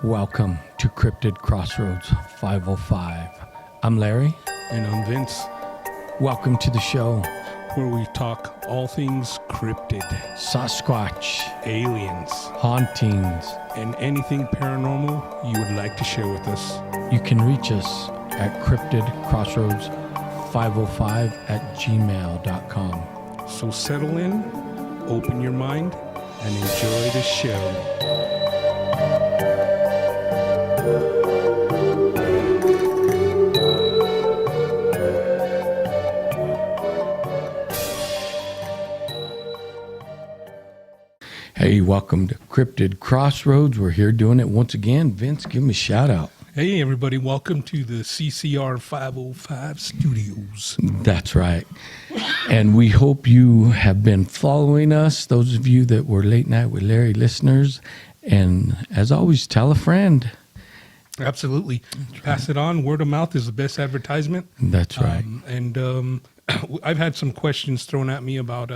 Welcome to Cryptid Crossroads 505. I'm Larry. And I'm Vince, Welcome to the show. where we talk all things cryptid, Sasquatch, aliens, hauntings. and anything paranormal you would like to share with us. You can reach us at cryptidcrossroads505@gmail.com. So settle in, open your mind, and enjoy the show. Hey, welcome to Cryptid Crossroads. We're here doing it once again. Vince, give me a shout out. Hey everybody, welcome to the CCR 505 studios. That's right. And we hope you have been following us, those of you that were Late Night with Larry listeners. And as always, tell a friend. Absolutely. Pass it on. Word of mouth is the best advertisement. That's right. I've had some questions thrown at me about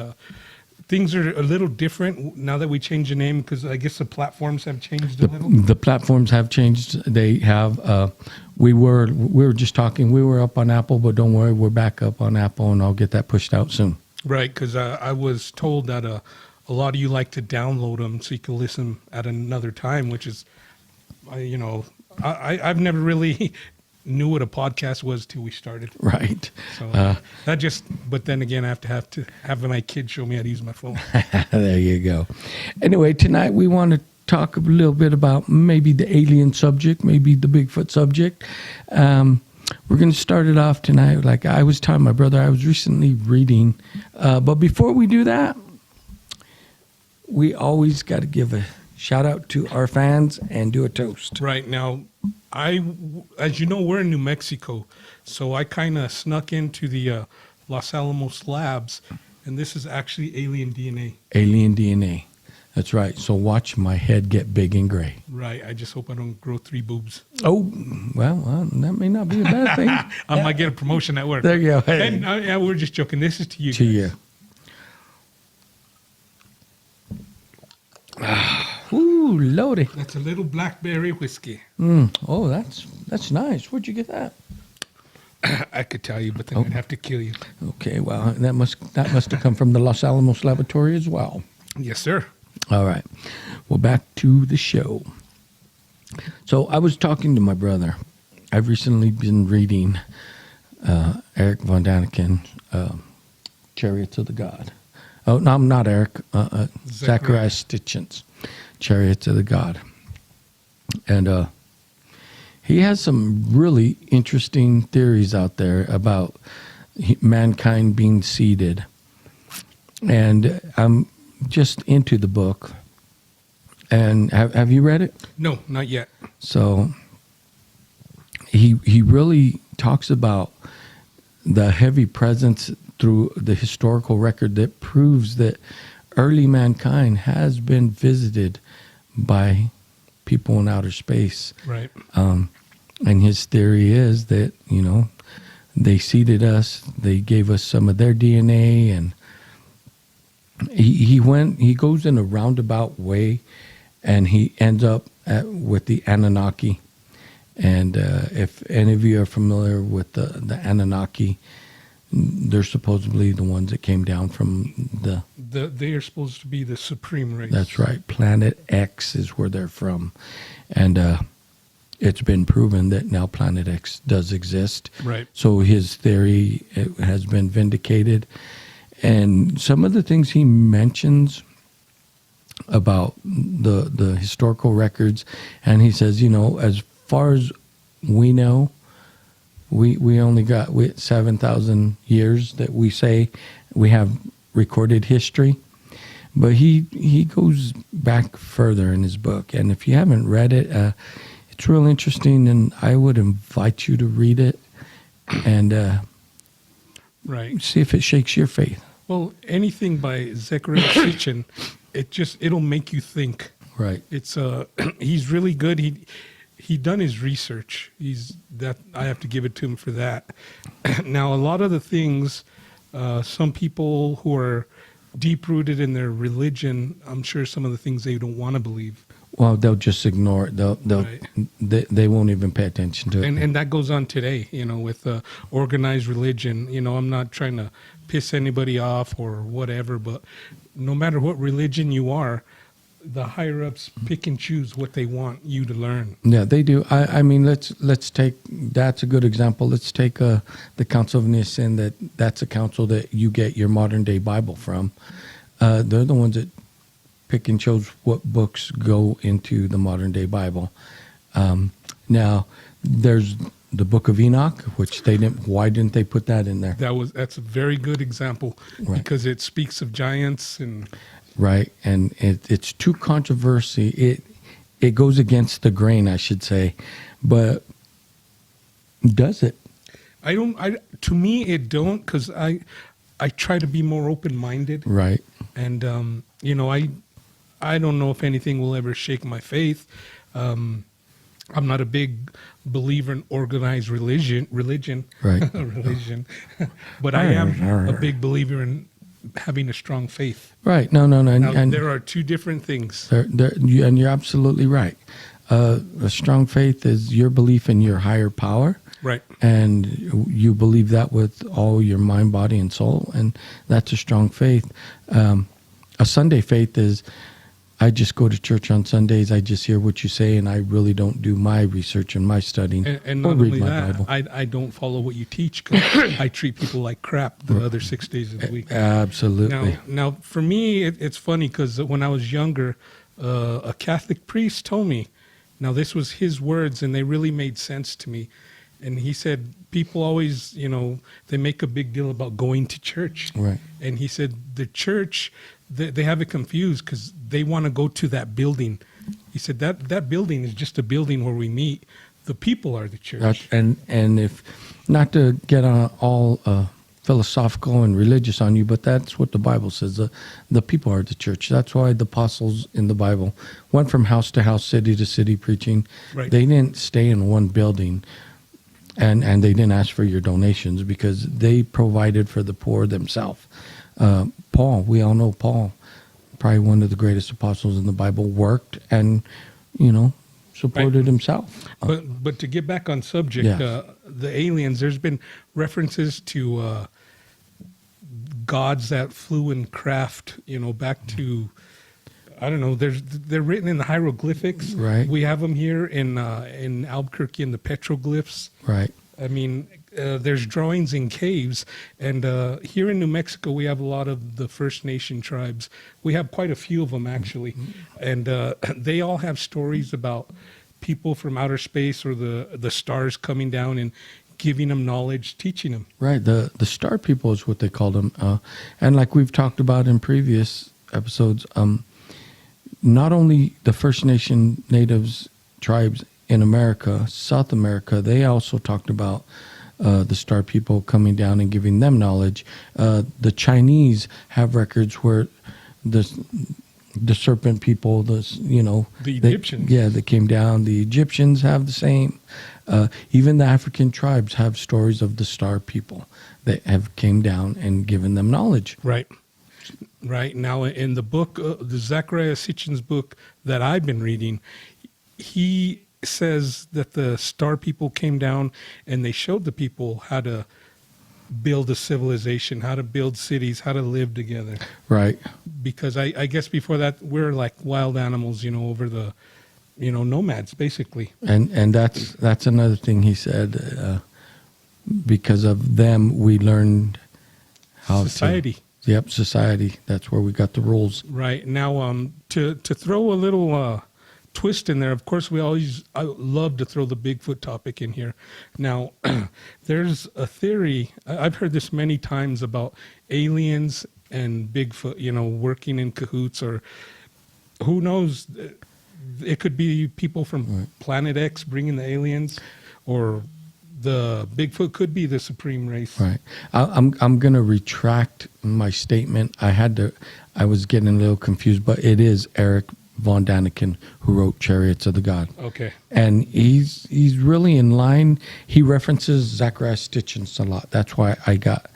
things are a little different now that we changed the name, because I guess the platforms have changed a little. The platforms have changed. They have. We were just talking. We were up on Apple, but don't worry, we're back up on Apple, and I'll get that pushed out soon. Right, because I was told that a lot of you like to download them so you can listen at another time, which is, I've never really knew what a podcast was till we started. Right. So but then again, I have to have my kids show me how to use my phone. There you go. Anyway, tonight we want to talk a little bit about maybe the alien subject, maybe the Bigfoot subject. We're going to start it off tonight. Like I was telling my brother, I was recently reading. But before we do that, we always got to give a shout out to our fans and do a toast. Right. Now, as you know, we're in New Mexico, so I kind of snuck into the Los Alamos labs, and this is actually alien DNA. Alien DNA. That's right. So watch my head get big and gray. Right. I just hope I don't grow 3 boobs. Oh, well, that may not be a bad thing. I might get a promotion at work. There you go. Hey. And, yeah, we're just joking. This is to you. To guys. you. Ooh, loady. That's a little blackberry whiskey. Oh, that's nice. Where'd you get that? I could tell you, but then I'd have to kill you. Okay, well, that must have come from the Los Alamos laboratory as well. Yes, sir. All right. Well, back to the show. So I was talking to my brother. I've recently been reading Erich Von Daniken, Chariots of the God. Oh, no, I'm not Eric. Zechariah Christian, Chariots of the God. And he has some really interesting theories out there about mankind being seeded. And I'm just into the book. And have you read it? No, not yet. So he really talks about the heavy presence through the historical record that proves that early mankind has been visited by people in outer space. Right. And his theory is that, they seeded us, they gave us some of their DNA, and he goes in a roundabout way, and he ends up with the Anunnaki. And if any of you are familiar with the Anunnaki, they're supposedly the ones that came down from they are supposed to be the supreme race. That's right. Planet X is where they're from. And it's been proven that now Planet X does exist. Right. So his theory has been vindicated. And some of the things he mentions about the historical records, and he says, as far as we know, we only got 7,000 years that we say we have recorded history. But he goes back further in his book. And if you haven't read it, it's real interesting, and I would invite you to read it and right. see if it shakes your faith. Well, anything by Zechariah Christian, it'll make you think. Right. It's he's really good. He done his research. I have to give it to him for that. Now, a lot of the things, some people who are deep rooted in their religion, I'm sure some of the things they don't want to believe. Well, they'll just ignore it. Right. They won't even pay attention to it. And that goes on today, with organized religion. I'm not trying to piss anybody off or whatever, but no matter what religion you are, the higher ups pick and choose what they want you to learn. Yeah, they do. I mean, let's take, that's a good example. Let's take the Council of Nicene. That's a council that you get your modern day Bible from. They're the ones that pick and chose what books go into the modern day Bible. Now, there's the Book of Enoch, which they didn't. Why didn't they put that in there? That's a very good example, Right. because it speaks of giants and. Right, and it's too controversy. It goes against the grain, I should say, but does it? To me, it don't, because I try to be more open minded. Right. And I don't know if anything will ever shake my faith. I'm not a big believer in organized religion. Right. Religion, but I am a big believer in having a strong faith. Right. No. Now, And there are two different things. and you're absolutely right. A strong faith is your belief in your higher power. Right. And you believe that with all your mind, body, and soul. And that's a strong faith. A Sunday faith is, I just go to church on Sundays. I just hear what you say, and I really don't do my research and my studying And or not read only my that, Bible. I don't follow what you teach, because I treat people like crap the other 6 days of the week. Absolutely. Now for me, it's funny, because when I was younger, a Catholic priest told me, now this was his words, and they really made sense to me. And he said, people always, they make a big deal about going to church. Right. And he said, the church, they have it confused, because they want to go to that building. He said, that building is just a building where we meet. The people are the church. And if, not to get all philosophical and religious on you, but that's what the Bible says. The people are the church. That's why the apostles in the Bible went from house to house, city to city preaching. Right. They didn't stay in one building, and they didn't ask for your donations, because they provided for the poor themselves. Paul, we all know Paul, probably one of the greatest apostles in the Bible, worked and, supported Right. himself. But to get back on subject, Yes. the aliens, there's been references to gods that flew in craft, back to, I don't know, they're written in the hieroglyphics. Right. We have them here in Albuquerque in the petroglyphs. Right. I mean, there's drawings in caves, and here in New Mexico we have a lot of the First Nation tribes. We have quite a few of them, actually, and they all have stories about people from outer space or the stars coming down and giving them knowledge, teaching them. Right. The star people is what they call them. And like we've talked about in previous episodes, not only the First Nation natives tribes in America, South America, they also talked about the star people coming down and giving them knowledge. The Chinese have records where the serpent people, The Egyptians. they came down. The Egyptians have the same. Even the African tribes have stories of the star people that have came down and given them knowledge. Right. Now, in the book, the Zechariah Christian's book that I've been reading, he says that the star people came down and they showed the people how to build a civilization, how to build cities, how to live together. Right. Because I guess before that, we're like wild animals, over the, nomads, basically. And that's another thing he said. Because of them, we learned how Society. Yep, society. That's where we got the rules. Right. Now, to throw a little twist in there, of course, I love to throw the Bigfoot topic in here. Now, there's a theory, I've heard this many times, about aliens and Bigfoot, working in cahoots, or who knows, it could be people from Planet X bringing the aliens, or the Bigfoot could be the supreme race. Right. I'm going to retract my statement. I was getting a little confused, but it is Erich Von Daniken who wrote Chariots of the God. Okay. And he's really in line. He references Zechariah Christian a lot. That's why I got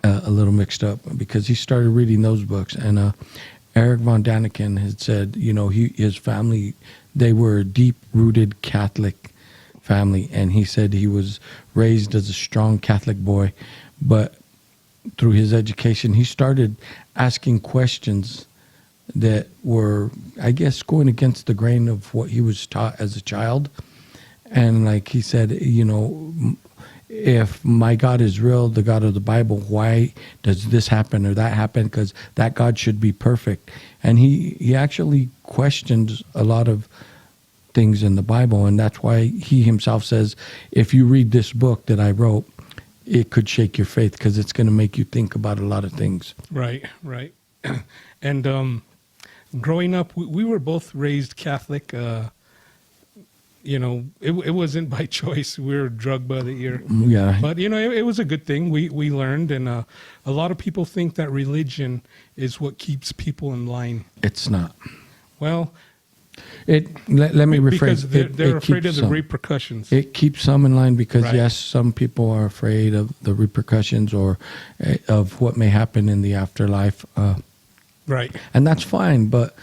a little mixed up, because he started reading those books. And Erich Von Daniken had said, his family, they were a deep-rooted Catholic family, and he said he was raised as a strong Catholic boy, but through his education, he started asking questions that were, I guess, going against the grain of what he was taught as a child. And like he said, if my God is real, the God of the Bible, why does this happen or that happen? Because that God should be perfect. And he actually questioned a lot of things in the Bible, and that's why he himself says, if you read this book that I wrote, it could shake your faith because it's going to make you think about a lot of things. Right. And growing up, we were both raised Catholic. It wasn't by choice. We were drugged by the ear. Yeah. But, it was a good thing. We learned, and a lot of people think that religion is what keeps people in line. It's not. Well, let me rephrase. Because they're afraid of the repercussions. It keeps some in line because, Right. yes, some people are afraid of the repercussions or of what may happen in the afterlife. Right. And that's fine, but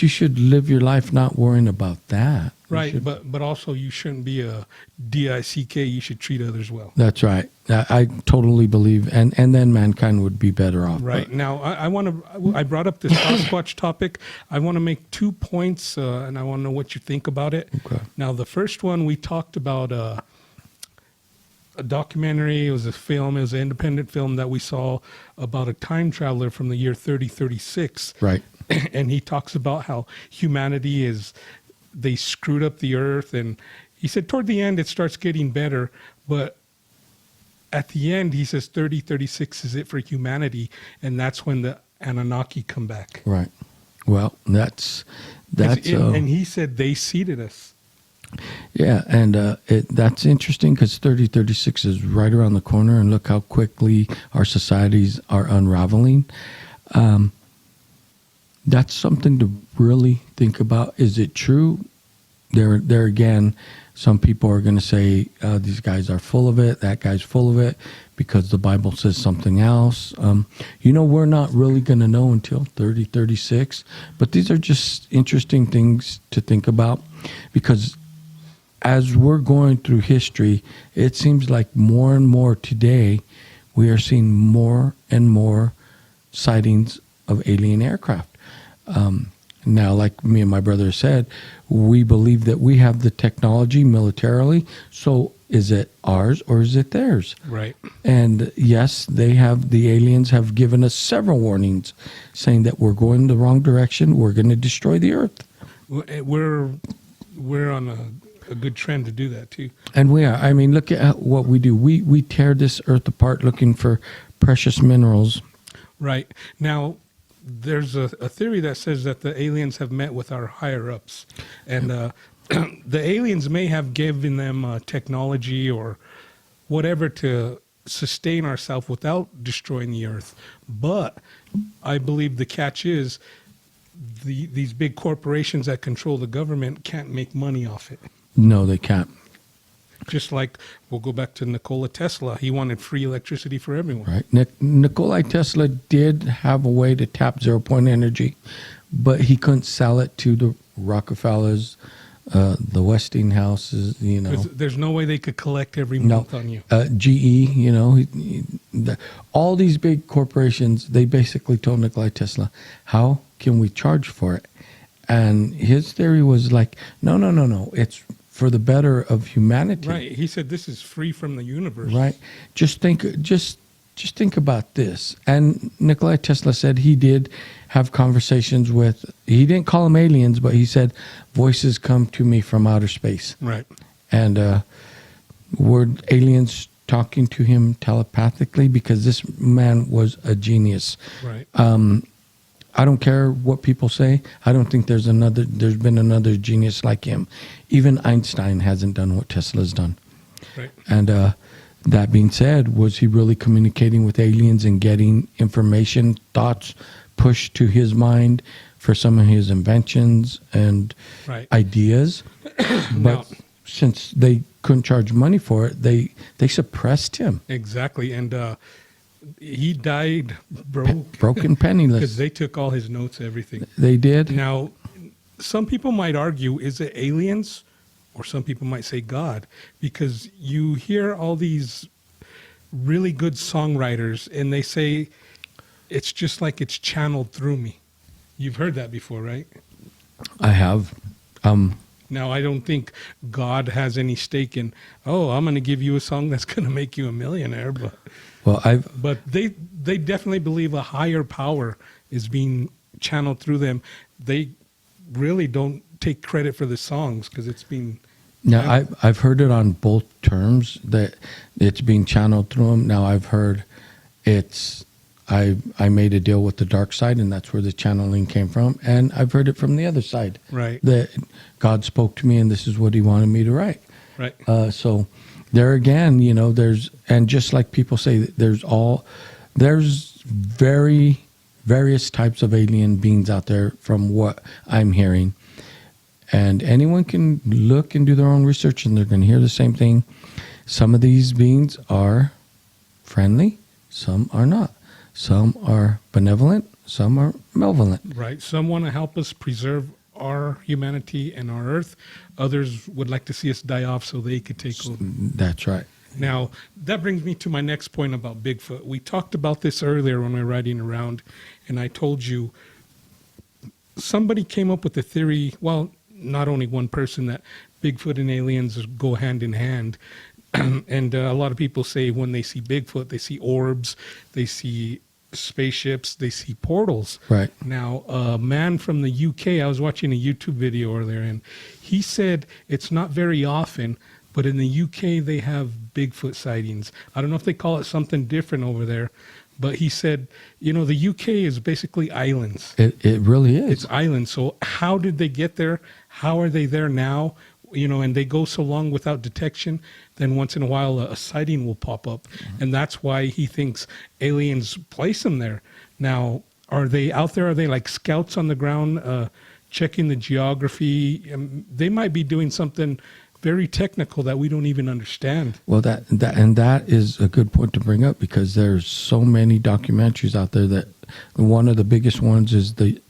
you should live your life not worrying about that. You Right, should- but also you shouldn't be a DICK. You should treat others well. That's right. I totally believe, and then mankind would be better off. Right. But Now, I brought up this Sasquatch topic. I want to make 2 points, and I want to know what you think about it. Okay. Now, the first one, we talked about a documentary. It was a film. It was an independent film that we saw about a time traveler from the year 3036. Right. And he talks about how humanity they screwed up the earth. And he said toward the end, it starts getting better. But at the end, he says 3036 is it for humanity. And that's when the Anunnaki come back. Right. Well, that's And he said they seeded us. yeah, and that's interesting because 3036 is right around the corner, and look how quickly our societies are unraveling. That's something to really think about. Is it true? There again, some people are going to say these guys are full of it, that guy's full of it, because the Bible says something else. We're not really going to know until 3036, but these are just interesting things to think about, because as we're going through history, it seems like more and more today, we are seeing more and more sightings of alien aircraft. Now, like me and my brother said, we believe that we have the technology militarily. So is it ours or is it theirs? Right. And yes, the aliens have given us several warnings saying that we're going the wrong direction. We're going to destroy the earth. We're on a good trend to do that too. And we are. I mean, look at what we do. We tear this earth apart looking for precious minerals. Right. Now, there's a theory that says that the aliens have met with our higher ups, and the aliens may have given them technology or whatever to sustain ourselves without destroying the earth. But I believe the catch is these big corporations that control the government can't make money off it. No, they can't. Just like, we'll go back to Nikola Tesla. He wanted free electricity for everyone. Right. Nikola Tesla did have a way to tap zero-point energy, but he couldn't sell it to the Rockefellers, the Westinghouses, 'Cause there's no way they could collect every month on you. GE, all these big corporations, they basically told Nikola Tesla, how can we charge for it? And his theory was like, no, it's for the better of humanity. Right. He said this is free from the universe. Right. Just think about this. And Nikola Tesla said he did have conversations with, he didn't call them aliens, but he said, voices come to me from outer space. Right. And were aliens talking to him telepathically? Because this man was a genius. Right. I don't care what people say. I don't think there's been another genius like him. Even Einstein hasn't done what Tesla's done. Right. And that being said, was he really communicating with aliens and getting information, thoughts pushed to his mind for some of his inventions and Right. ideas? But since they couldn't charge money for it, they suppressed him. Exactly. And he died broke broken because penniless. they took all his notes, everything. They did. Now, some people might argue, is it aliens? Or some people might say God, because you hear all these really good songwriters and they say it's just like it's channeled through me. You've heard that before, right? I have. Now, I don't think God has any stake in, oh, I'm going to give you a song that's going to make you a millionaire. But they definitely believe a higher power is being channeled through them. They really don't take credit for the songs because it's being... Now, I've heard it on both terms that it's being channeled through them. Now, I've heard I made a deal with the dark side, and that's where the channeling came from. And I've heard it from the other side. Right. That God spoke to me, and this is what he wanted me to write. Right. So there again, and just like people say, there's various types of alien beings out there from what I'm hearing. And anyone can look and do their own research, and they're going to hear the same thing. Some of these beings are friendly, some are not. Some are benevolent, some are malevolent. Right. Some want to help us preserve our humanity and our Earth. Others would like to see us die off so they could take over. That's right. Now, that brings me to my next point about Bigfoot. We talked about this earlier when we were riding around, and I told you somebody came up with the theory, well, not only one person, that Bigfoot and aliens go hand in hand. And a lot of people say when they see Bigfoot, they see orbs, they see spaceships, they see portals. Right. Now, a man from the UK, I was watching a YouTube video earlier, and he said it's not very often, but in the UK they have Bigfoot sightings. I don't know if they call it something different over there, but he said, the UK is basically islands. It really is. It's islands. So how did they get there? How are they there now? And they go so long without detection, then once in a while a sighting will pop up. Mm-hmm. And that's why he thinks aliens place them there. Now, are they out there? Are they like scouts on the ground checking the geography? They might be doing something very technical that we don't even understand. Well, that is a good point to bring up, because there's so many documentaries out there that one of the biggest ones is the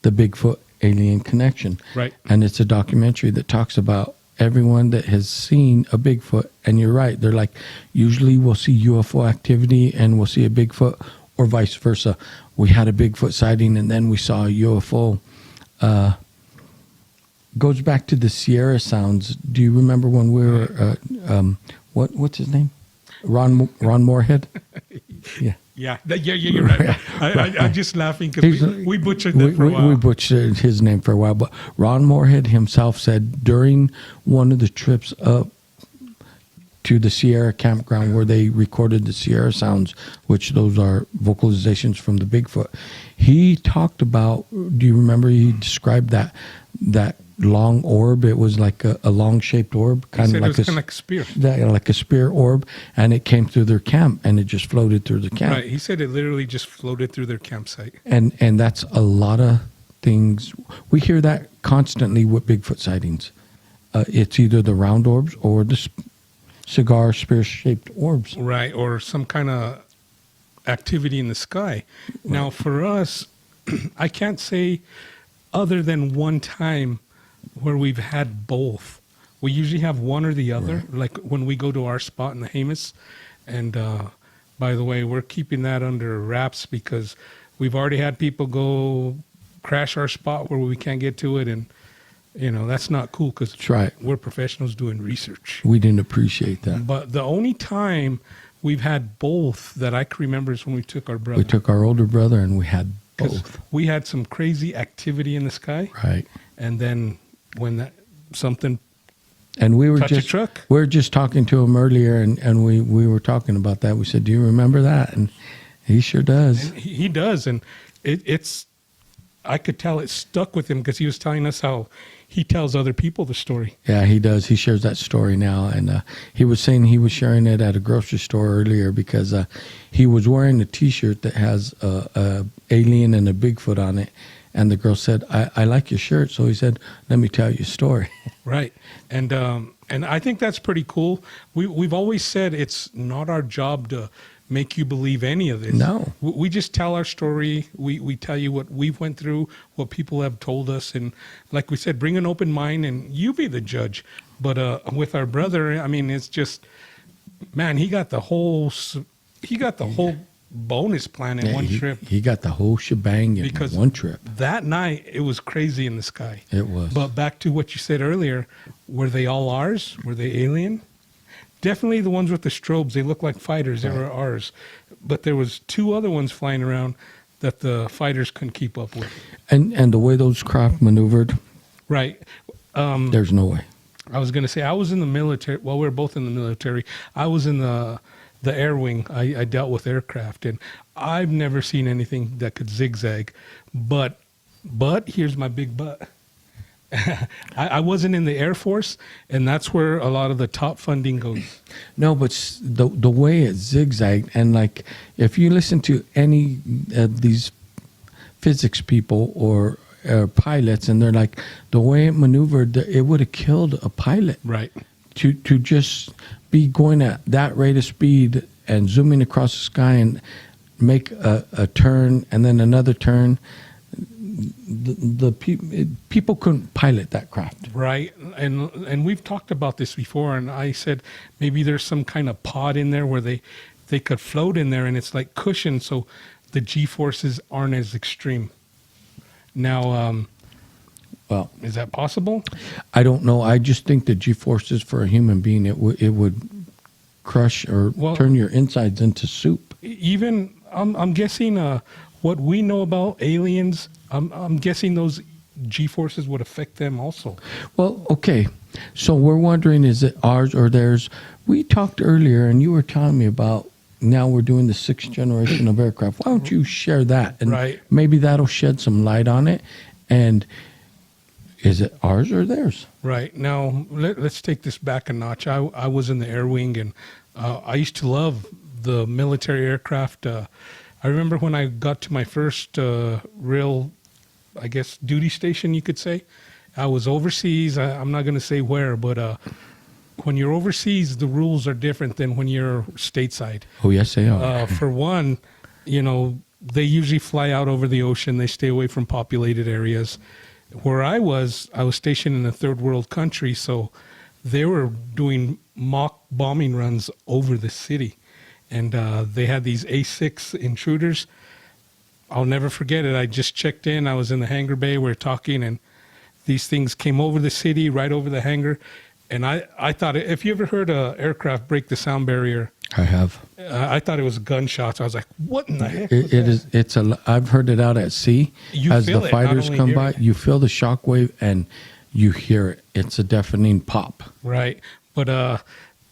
Bigfoot Alien Connection. Right. And it's a documentary that talks about everyone that has seen a Bigfoot. And you're right. They're like, usually we'll see UFO activity and we'll see a Bigfoot, or vice versa. We had a Bigfoot sighting and then we saw a UFO. Goes back to the Sierra Sounds. Do you remember when we were, what's his name? Ron Moorhead? Yeah. Yeah, you're right. I'm just laughing because we butchered that for a while. We butchered his name for a while, but Ron Moorhead himself said during one of the trips up to the Sierra campground where they recorded the Sierra Sounds, which those are vocalizations from the Bigfoot, he talked about, do you remember he described that long orb? It was like a long-shaped orb, kind of like a spear. Like a spear orb, and it came through their camp, and it just floated through the camp. Right. He said it literally just floated through their campsite. And that's a lot of things. We hear that constantly with Bigfoot sightings. It's either the round orbs or the cigar spear-shaped orbs. Right, or some kind of activity in the sky. Right. Now, for us, I can't say other than one time where we've had both. We usually have one or the other, right. Like when we go to our spot in the Jemez. And by the way, we're keeping that under wraps because we've already had people go crash our spot where we can't get to it. And, that's not cool because we're professionals doing research. We didn't appreciate that. But the only time we've had both that I can remember is when we took our brother. We took our older brother and we had both. We had some crazy activity in the sky. Right. And then when something and we were touched a truck. We were just talking to him earlier and we were talking about that. We said, do you remember that? And he sure does. And he does. And it's I could tell it stuck with him because he was telling us how he tells other people the story. Yeah, he does. He shares that story now. And he was saying he was sharing it at a grocery store earlier because he was wearing a T-shirt that has a alien and a Bigfoot on it. And the girl said, I like your shirt. So he said, let me tell you a story. Right. And I think that's pretty cool. We've always said it's not our job to make you believe any of this. No. We just tell our story. We tell you what we've went through, what people have told us, and like we said, bring an open mind and you be the judge. But with our brother, I mean, it's just, man, he got the whole bonus plan in one trip. He got the whole shebang in Because one trip. that night, it was crazy in the sky. It was. But back to what you said earlier, were they all ours? Were they alien? Definitely the ones with the strobes. They look like fighters. They were ours. But there was 2 other ones flying around that the fighters couldn't keep up with. And the way those craft maneuvered, Right. there's no way. I was going to say, I was in the military. Well, we were both in the military. I was in the air wing. I dealt with aircraft, and I've never seen anything that could zigzag. But here's my big but. I wasn't in the Air Force, and that's where a lot of the top funding goes. No, but the way it zigzagged, and like if you listen to any of these physics people or pilots, and they're like, the way it maneuvered, it would have killed a pilot. Right. To just be going at that rate of speed and zooming across the sky and make a turn and then another turn. The people couldn't pilot that craft. Right. And we've talked about this before, and I said maybe there's some kind of pod in there where they could float in there, and it's like cushion, so the G-forces aren't as extreme. Now, Well, is that possible? I don't know. I just think the G-forces for a human being, it would crush or turn your insides into soup. Even I'm guessing what we know about aliens, I'm guessing those G-forces would affect them also. Well, okay. So we're wondering, is it ours or theirs? We talked earlier, and you were telling me about now we're doing the 6th generation of aircraft. Why don't you share that? And right. Maybe that'll shed some light on it. And is it ours or theirs? Right. Now, let's take this back a notch. I was in the air wing, and I used to love the military aircraft. I remember when I got to my first real, I guess, duty station, you could say. I was overseas. I'm not going to say where, but when you're overseas, the rules are different than when you're stateside. Oh, yes, they are. For one, they usually fly out over the ocean. They stay away from populated areas. Where I was stationed in a third world country, so they were doing mock bombing runs over the city. And they had these A6 intruders. I'll never forget it. I just checked in. I was in the hangar bay. We were talking, and these things came over the city, right over the hangar. And I thought, if you ever heard an aircraft break the sound barrier, I have. I thought it was gunshots. I was like, what in the heck? It is. It's I've heard it out at sea. You as feel the it, fighters not only come hear by, it. you feel the shockwave and you hear it. It's a deafening pop. Right. But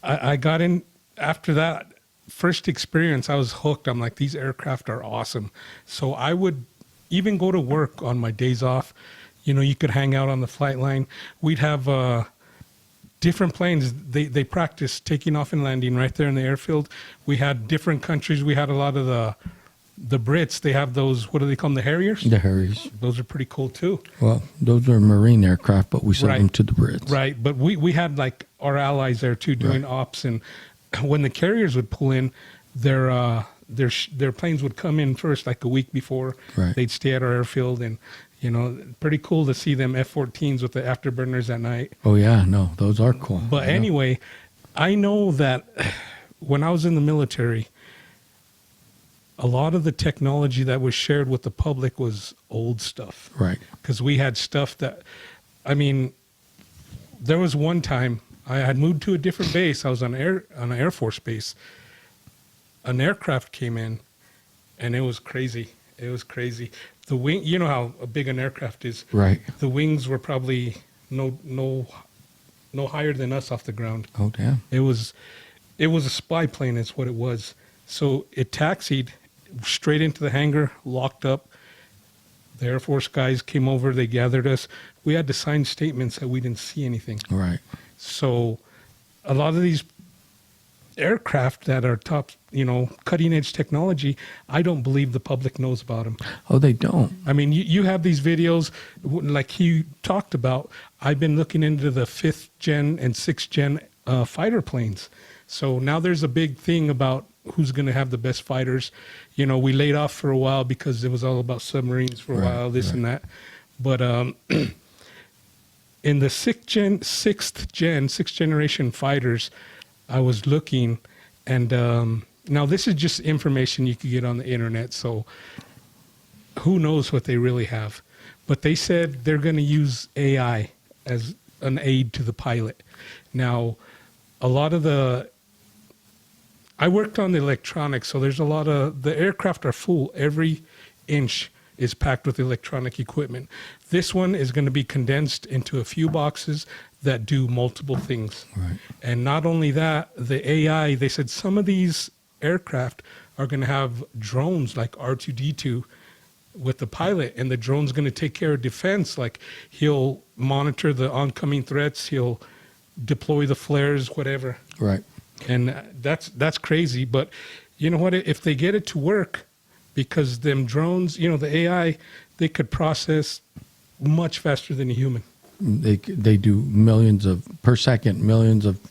I got in after that first experience. I was hooked. I'm like, these aircraft are awesome. So I would even go to work on my days off. You could hang out on the flight line. We'd have different planes. They practice taking off and landing right there in the airfield. We had different countries. We had a lot of the Brits. They have those, what do they call them, the Harriers? The Harriers. Those are pretty cool too. Well, those are Marine aircraft, but we sell Right. them to the Brits. Right, but we had like our allies there too doing ops, and when the carriers would pull in, their planes would come in first, like a week before. Right. They'd stay at our airfield, and pretty cool to see them F-14s with the afterburners at night. Oh yeah, no, those are cool. But anyway, I know that when I was in the military, a lot of the technology that was shared with the public was old stuff. Right. Because we had stuff that, there was one time I had moved to a different base. I was on an Air Force base. An aircraft came in, and it was crazy. It was crazy. The wing, you know how big an aircraft is. Right. The wings were probably no higher than us off the ground. Oh damn. It was a spy plane is what it was. So it taxied straight into the hangar, locked up. The Air Force guys came over, they gathered us. We had to sign statements that we didn't see anything. Right. So a lot of these aircraft that are top, cutting edge technology, I don't believe the public knows about them. Oh, they don't. I mean, you have these videos, like he talked about. I've been looking into the 5th gen and 6th gen fighter planes. So now there's a big thing about who's going to have the best fighters. You know, we laid off for a while because it was all about submarines for a while, this and that. But in the sixth generation fighters, I was looking, and now this is just information you could get on the internet, so who knows what they really have. But they said they're going to use AI as an aid to the pilot. Now, a lot of I worked on the electronics, so there's a lot of, the aircraft are full. Every inch is packed with electronic equipment. This one is going to be condensed into a few boxes that do multiple things. Right. And not only that, the AI, they said some of these aircraft are going to have drones like R2-D2 with the pilot, and the drone's going to take care of defense. Like, he'll monitor the oncoming threats, he'll deploy the flares, whatever. Right. And that's crazy. But you know what? If they get it to work, because them drones, you know, the AI, they could process much faster than a human. They do millions per second, millions of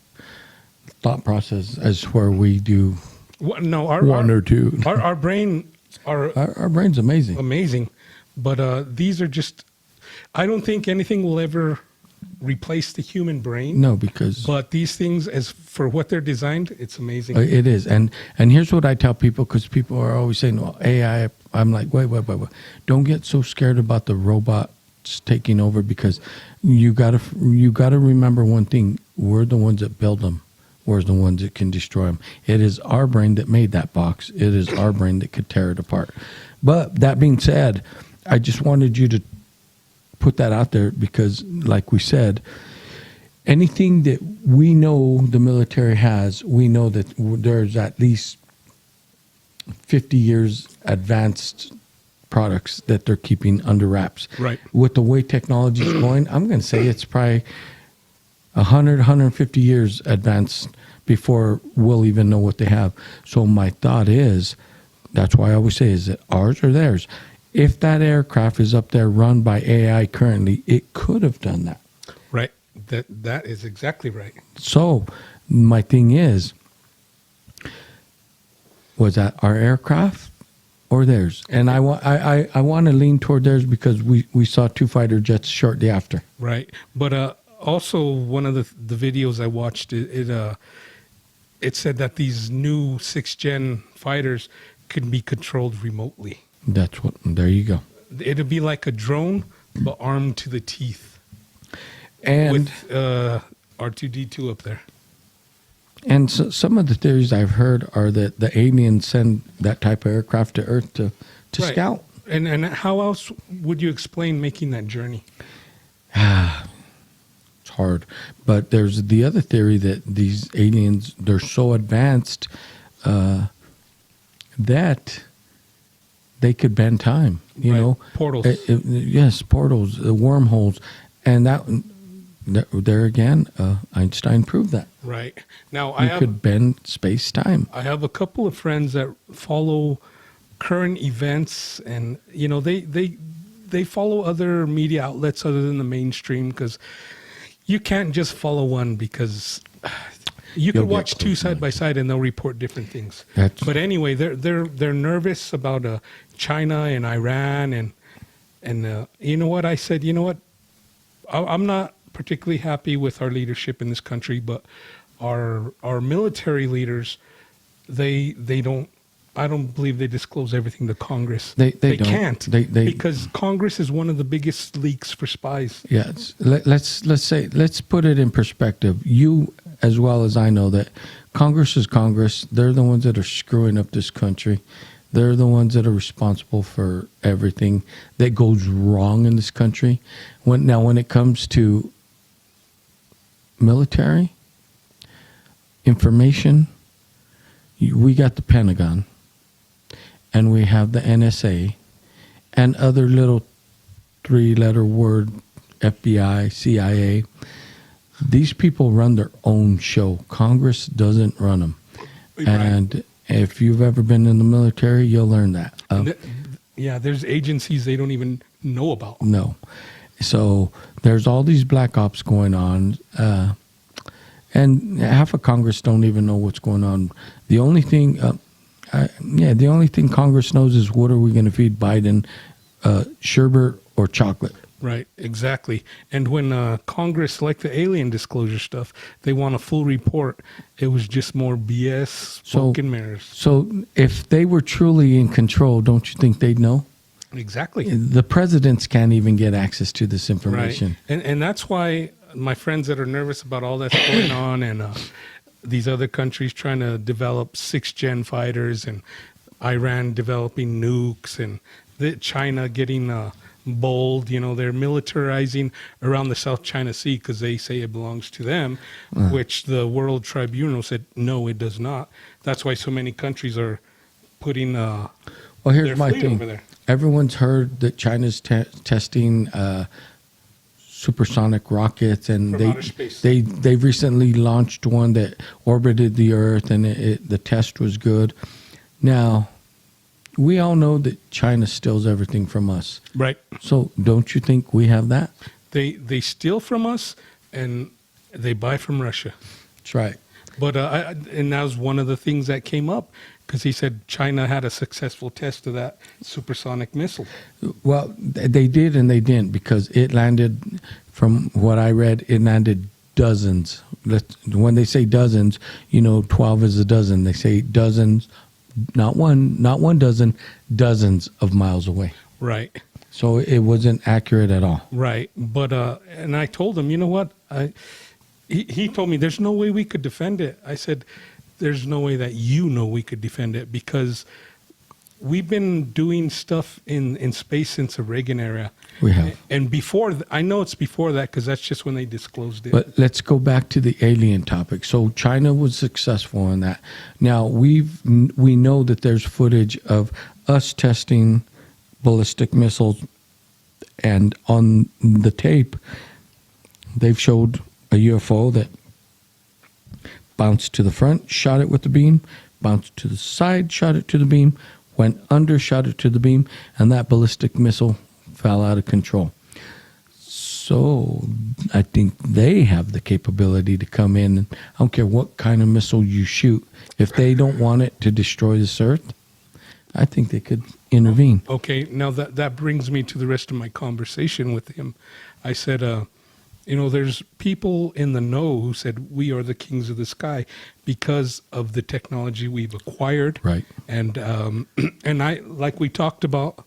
thought process as where we do No, one or two. Our brain, Our brain's amazing. amazing. But these are just, I don't think anything will ever replace the human brain. No, because But these things, as for what they're designed, it's amazing. it is. And here's what I tell people, because people are always saying, well, AI. I'm like, wait. Don't get so scared about the robots taking over, because you gotta remember one thing. We're the ones that build them. We're the ones that can destroy them. It is our brain that made that box. It is our brain that could tear it apart. But that being said, I just wanted you to put that out there, because like we said, anything that we know the military has, we know that there's at least 50 years advanced products that they're keeping under wraps. Right. With the way technology is going, I'm going to say it's probably 100, 150 years advanced before we'll even know what they have. So my thought is, that's why I always say, is it ours or theirs? If that aircraft is up there run by AI currently, it could have done that. Right. That is exactly right. So my thing is, was that our aircraft or theirs? And I want to lean toward theirs, because we saw two fighter jets shortly after. Right. But also, one of the videos I watched, it said that these new 6th-gen fighters can be controlled remotely. There you go. It'd be like a drone, but armed to the teeth. And with R2-D2 up there. And so some of the theories I've heard are that the aliens send that type of aircraft to Earth to Right. scout. And how else would you explain making that journey? It's hard. But there's the other theory that these aliens, they're so advanced that they could bend time, you Right. know. Portals. Yes, portals, wormholes. And there again, Einstein proved that. Right. Now, You could bend space-time. I have a couple of friends that follow current events, and you know, they follow other media outlets other than the mainstream, because you can't just follow one, because you You'll could get watch two close side by side and they'll report different things. That's- But anyway, they're nervous about China and Iran, and you know what I said? You know what? I'm not particularly happy with our leadership in this country, but our military leaders, they don't. I don't believe they disclose everything to Congress. They don't. Can't. They because Congress is one of the biggest leaks for spies. Yes. Let's put it in perspective. You, as well as I know, that Congress is Congress. They're the ones that are screwing up this country. They're the ones that are responsible for everything that goes wrong in this country. When it comes to military information, we got the Pentagon, and we have the NSA, and other little 3-letter word, FBI, CIA. These people run their own show. Congress doesn't run them. Right. And if you've ever been in the military, you'll learn that. Yeah, there's agencies they don't even know about. No. So there's all these black ops going on, and half of Congress don't even know what's going on. The only thing, Yeah, the only thing Congress knows is what are we going to feed Biden, sherbet or chocolate. Right, exactly. And when Congress, like the alien disclosure stuff, they want a full report, it was just more BS, smoke and mirrors. So if they were truly in control, don't you think they'd know? Exactly. The presidents can't even get access to this information. Right. And that's why my friends that are nervous about all that's going on and these other countries trying to develop 6th-gen fighters and Iran developing nukes and China getting bold, they're militarizing around the South China Sea because they say it belongs to them, which the World Tribunal said, no, it does not. That's why so many countries are putting well, here's their my fleet thing. over there. Everyone's heard that China's testing supersonic rockets, and From outer space. they recently launched one that orbited the Earth, and the test was good. Now, we all know that China steals everything from us. Right. So don't you think we have that? They steal from us and they buy from Russia. That's right. But and that was one of the things that came up because he said China had a successful test of that supersonic missile. Well, they did and they didn't, because it landed, from what I read, it landed dozens. When they say dozens, 12 is a dozen. They say dozens, not one dozen, dozens of miles away. Right. So it wasn't accurate at all. Right. But and I told him, you know what? He told me there's no way we could defend it. I said, there's no way that we could defend it, because we've been doing stuff in space since the Reagan era. We have. And before, I know it's before that because that's just when they disclosed it. But let's go back to the alien topic. So China was successful in that. Now, we know that there's footage of us testing ballistic missiles, and on the tape, they've showed a UFO that bounced to the front, shot it with the beam, bounced to the side, shot it to the beam, went under, shot it to the beam, and that ballistic missile fell out of control. So I think they have the capability to come in, and I don't care what kind of missile you shoot. If they don't want it to destroy this Earth, I think they could intervene. Okay, now that brings me to the rest of my conversation with him. I said, there's people in the know who said we are the kings of the sky because of the technology we've acquired. Right. And I, like we talked about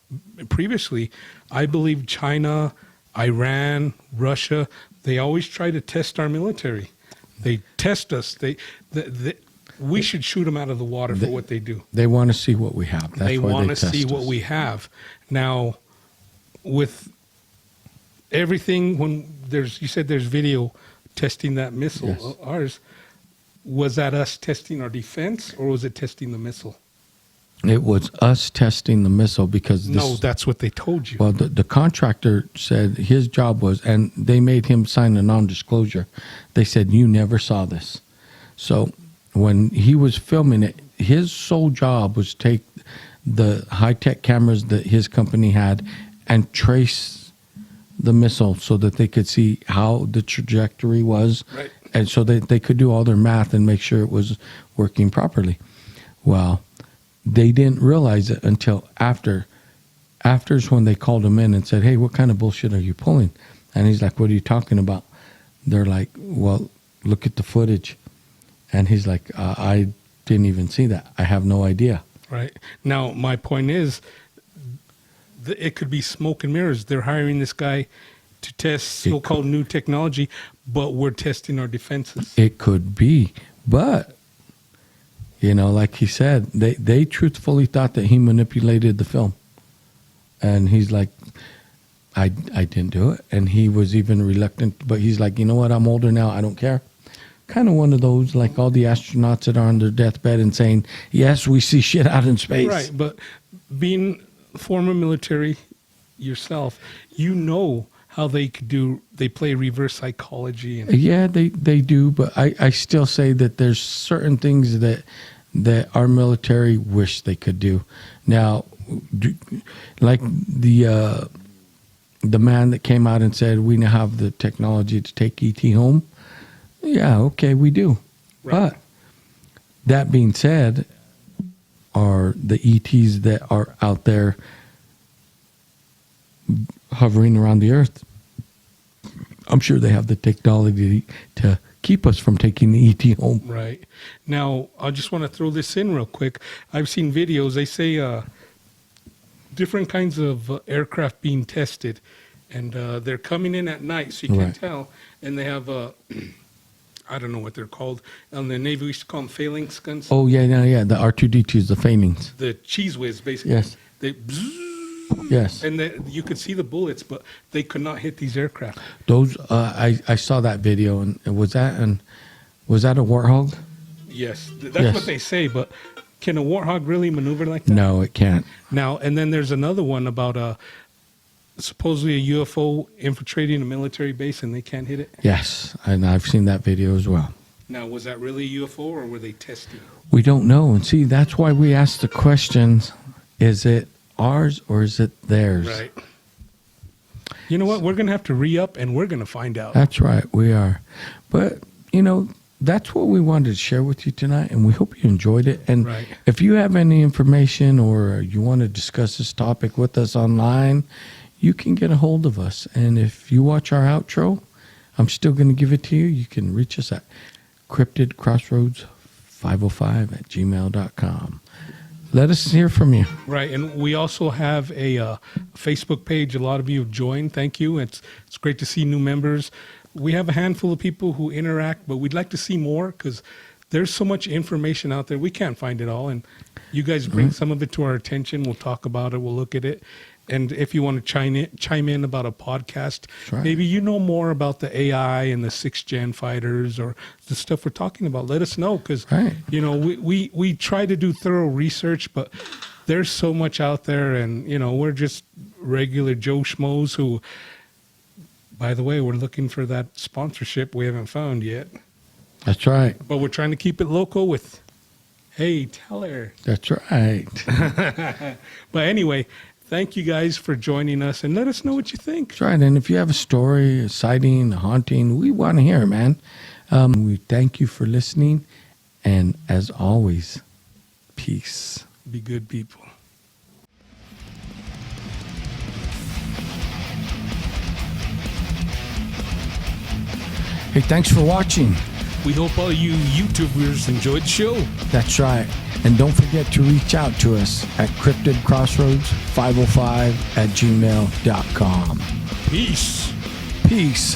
previously, I believe China, Iran, Russia, they always try to test our military. They test us. We should shoot them out of the water for what they do. They want to see what we have. That's They why want they to see test what us. we have. Now, with everything, you said there's video testing that missile, Yes. ours, was that us testing our defense or was it testing the missile? It was us testing the missile because No, that's what they told you. Well, the contractor said his job was, and they made him sign a non-disclosure. They said, you never saw this. So when he was filming it, his sole job was take the high-tech cameras that his company had and trace the missile so that they could see how the trajectory was. Right. And so they could do all their math and make sure it was working properly. Well, they didn't realize it until after. After's when they called him in and said, hey, what kind of bullshit are you pulling? And he's like, what are you talking about? They're like, well, look at the footage. And he's like, I didn't even see that. I have no idea. Right. Now, my point is, it could be smoke and mirrors. They're hiring this guy to test so-called new technology, but we're testing our defenses. It could be. But, like he said, they truthfully thought that he manipulated the film. And he's like, I didn't do it. And he was even reluctant. But he's like, you know what? I'm older now. I don't care. Kind of one of those, like all the astronauts that are on their deathbed and saying, yes, we see shit out in space. Right. But being former military yourself, you know how they play reverse psychology. And Yeah, they do. But I still say that there's certain things that our military wish they could do. Now, like the man that came out and said, we now have the technology to take ET home. Yeah, okay, we do. Right. But that being said, are the ETs that are out there hovering around the earth. I'm sure they have the technology to keep us from taking the ET home. Right. Now, I just want to throw this in real quick. I've seen videos. They say different kinds of aircraft being tested, and they're coming in at night, so you can't tell. And they have, I don't know what they're called. On the Navy, we used to call them phalanx guns. Oh, yeah. The R2-D2s, the failings. The cheese whiz, basically. Yes. They Yes. and you could see the bullets, but they could not hit these aircraft. Those, I saw that video, and was that a warthog? Yes, that's Yes. what they say, but can a warthog really maneuver like that? No, it can't. Now, and then there's another one about supposedly a UFO infiltrating a military base and they can't hit it. Yes, and I've seen that video as well. Now, was that really a UFO or were they testing? We don't know, and see, that's why we ask the questions: is it ours or is it theirs? Right. You know what? We're going to have to re-up and we're going to find out. That's right, we are. But, that's what we wanted to share with you tonight, and we hope you enjoyed it. And Right. if you have any information or you want to discuss this topic with us online, you can get a hold of us. And if you watch our outro, I'm still going to give it to you. You can reach us at cryptidcrossroads505@gmail.com. Let us hear from you. Right, and we also have a Facebook page. A lot of you have joined. Thank you. It's great to see new members. We have a handful of people who interact, but we'd like to see more because there's so much information out there. We can't find it all, and you guys bring some of it to our attention. We'll talk about it. We'll look at it. And if you want to chime in about a podcast, right. maybe you know more about the AI and the 6th gen fighters or the stuff we're talking about, let us know because, Right. we try to do thorough research, but there's so much out there and, we're just regular Joe Schmoes who, by the way, we're looking for that sponsorship we haven't found yet. That's right. But we're trying to keep it local with, hey, tell her. That's right. But anyway, thank you guys for joining us and let us know what you think. That's right. And if you have a story, a sighting, a haunting, we want to hear it, man. We thank you for listening. And as always, peace. Be good people. Hey, thanks for watching. We hope all you YouTubers enjoyed the show. That's right. And don't forget to reach out to us at cryptidcrossroads505@gmail.com. Peace. Peace.